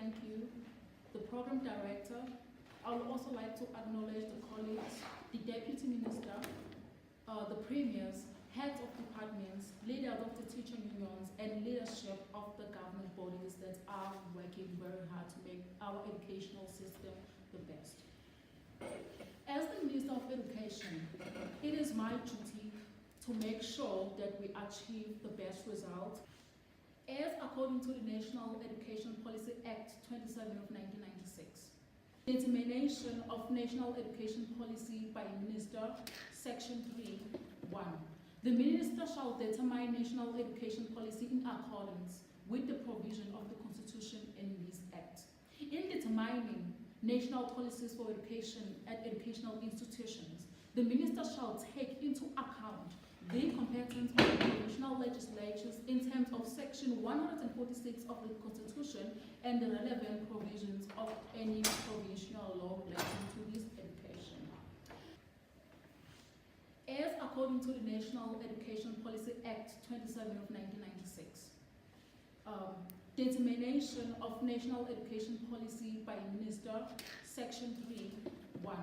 thank you, the program director. I would also like to acknowledge the colleagues, the deputy minister, the premiers, heads of departments, leaders of the teacher unions, and leadership of the government bodies that are working very hard to make our educational system the best. As the Minister of Education, it is my duty to make sure that we achieve the best result. As according to the National Education Policy Act 27 of 1996, determination of National Education Policy by Minister, Section 3(1). The Minister shall determine national education policy in accordance with the provision of the Constitution in this Act. In determining national policies for education at educational institutions, the Minister shall take into account the competence of the provincial legislatures in terms of Section 146 of the Constitution and the relevant provisions of any provincial law relating to this education. As according to the National Education Policy Act 27 of 1996, determination of national education policy by Minister, Section 3(1).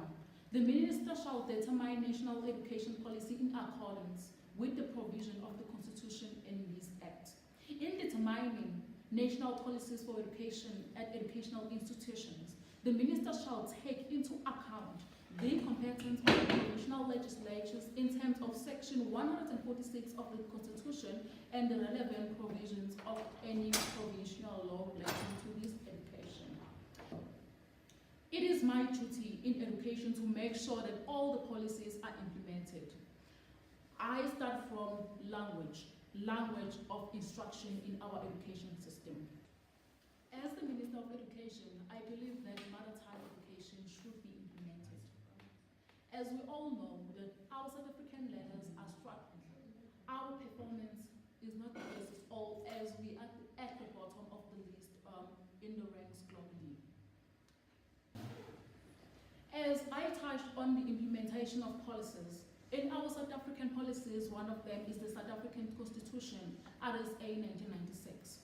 The Minister shall determine national education policy in accordance with the provision of the Constitution in this Act. In determining national policies for education at educational institutions, the Minister shall take into account the competence of the provincial legislatures in terms of Section 146 of the Constitution and the relevant provisions of any provincial law relating to this education. It is my duty in education to make sure that all the policies are implemented. I start from language of instruction in our education system. As the Minister of Education, I believe that mother tongue education should be implemented. As we all know, that our South African learners are struggling. Our performance is not the best at all, as we are at the bottom of the list in the ranks globally. As I touched on the implementation of policies, in our South African policies, one of them is the South African Constitution, RSA 1996.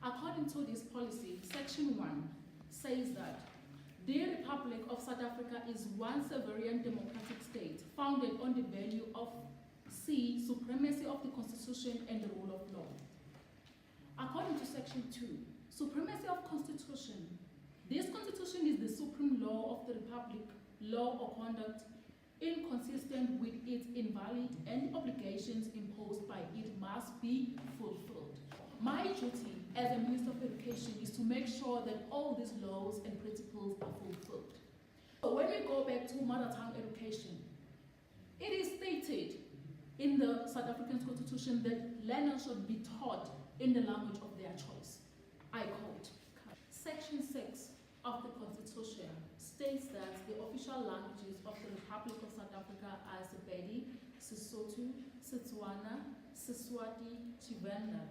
According to this policy, Section 1 says that the Republic of South Africa is one sovereign democratic state founded on the value of C, supremacy of the Constitution and the rule of law. According to Section 2, supremacy of Constitution. This Constitution is the supreme law of the Republic, law or conduct inconsistent with it invalid, and obligations imposed by it must be fulfilled. My duty as a Minister of Education is to make sure that all these laws and principles are fulfilled. So when we go back to mother tongue education, it is stated in the South African Constitution that learners should be taught in the language of their choice. I quote, Section 6 of the Constitution states that the official languages of the Republic of South Africa are Sepedi, Sesotho, Setswana, Seswati, Tshivenda,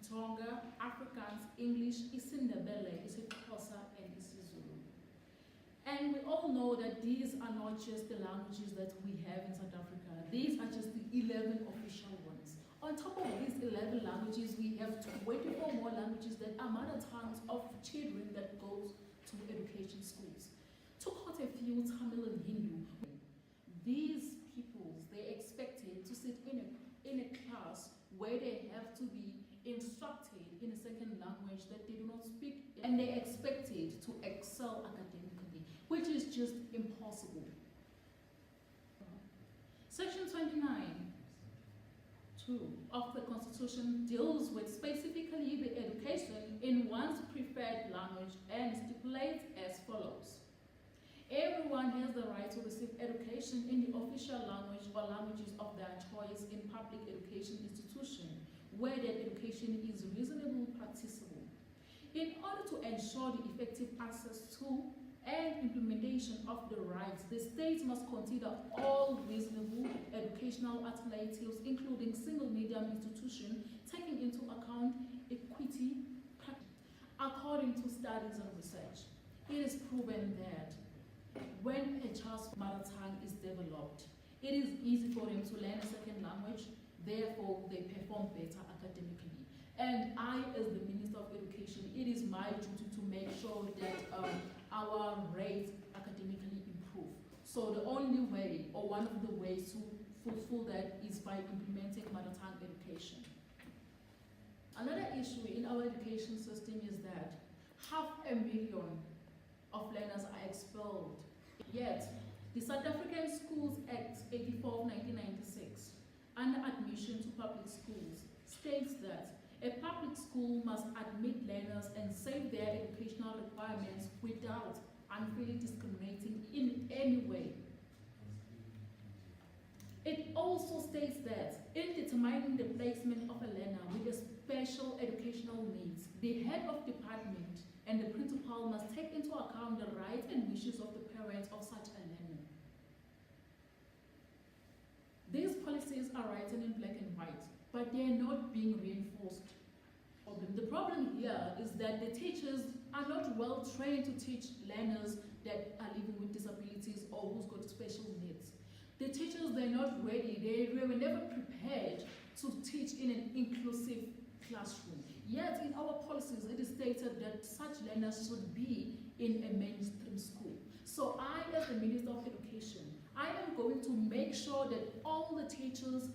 Tonga, Afrikaans, English, isiNdebele, isiXhosa, and isiZulu. And we all know that these are not just the languages that we have in South Africa. These are just the 11 official ones. On top of these 11 languages, we have 24 more languages that are mother tongues of children that goes to education schools. To quote a few, Tamil and Hindu. These peoples, they're expected to sit in a class where they have to be instructed in a second language that they do not speak, and they're expected to excel academically, which is just impossible. Section 29(2) of the Constitution deals with specifically the education in one's preferred language and stipulates as follows. Everyone has the right to receive education in the official language or languages of their choice in public education institution, where that education is reasonably practicable. In order to ensure the effective access to and implementation of the rights, the state must consider all reasonable educational alternatives, including single medium institution, taking into account equity. According to studies and research, it is proven that when a child's mother tongue is developed, it is easy for them to learn a second language, therefore they perform better academically. And I, as the Minister of Education, it is my duty to make sure that our rates academically improve. So the only way, or one of the ways to fulfill that, is by implementing mother tongue education. Another issue in our education system is that 500,000 of learners are expelled. Yet, the South African Schools Act 84 of 1996, under admission to public schools, states that a public school must admit learners and save their educational requirements without unfairly discriminating in any way. It also states that in determining the placement of a learner with a special educational needs, the head of department and the principal must take into account the rights and wishes of the parents of such a learner. These policies are written in black and white, but they are not being reinforced. The problem here is that the teachers are not well trained to teach learners that are living with disabilities or who's got special needs. The teachers, they're not ready, they were never prepared to teach in an inclusive classroom. Yet in our policies, it is stated that such learners should be in a mainstream school. So I, as the Minister of Education, I am going to make sure that all the teachers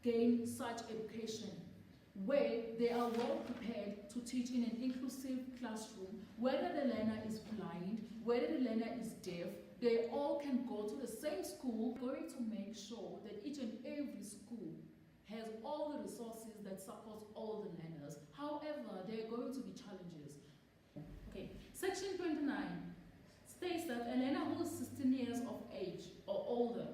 gain such education, where they are well prepared to teach in an inclusive classroom, whether the learner is blind, whether the learner is deaf, they all can go to the same school. We're going to make sure that each and every school has all the resources that support all the learners. However, there are going to be challenges. Okay, Section 29 states that a learner who is 16 years of age or older,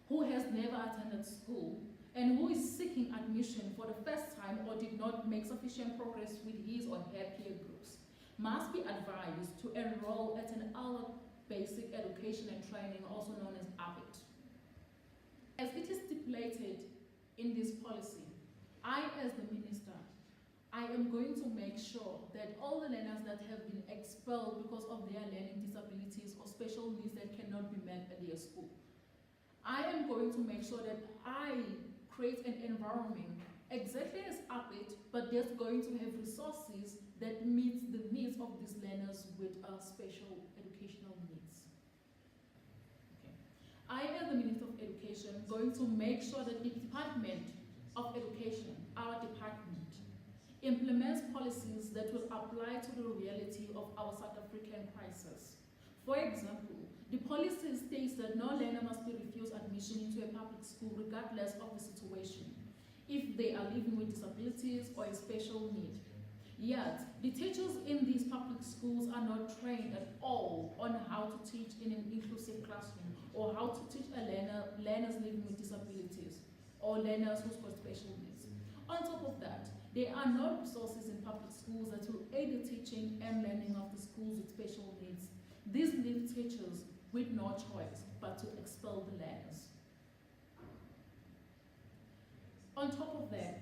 who has never attended school, and who is seeking admission for the first time or did not make sufficient progress with his or her peer groups, must be advised to enroll at an adult basic education and training, also known as ABET. As it is stipulated in this policy, I, as the minister, I am going to make sure that all the learners that have been expelled because of their learning disabilities or special needs that cannot be met at their school, I am going to make sure that I create an environment exactly as ABET, but that's going to have resources that meet the needs of these learners with special educational needs. Okay. I, as the Minister of Education, am going to make sure that the Department of Education, our department, implements policies that will apply to the reality of our South African crisis. For example, the policy states that no learner must be refused admission into a public school regardless of the situation, if they are living with disabilities or a special need. Yet, the teachers in these public schools are not trained at all on how to teach in an inclusive classroom or how to teach learners living with disabilities or learners who've got special needs. On top of that, there are no resources in public schools that will aid the teaching and learning of the schools with special needs. These leave teachers with no choice but to expel the learners. On top of that,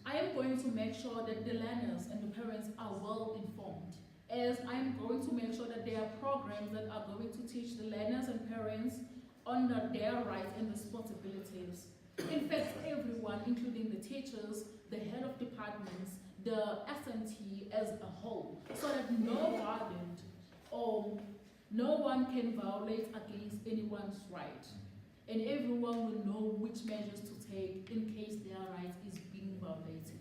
I am going to make sure that the learners and the parents are well informed, as I am going to make sure that there are programs that are going to teach the learners and parents on their rights and responsibilities. In fact, everyone, including the teachers, the head of departments, the SMT as a whole, so that no violent or no one can violate against anyone's right, and everyone will know which measures to take in case their right is being violated.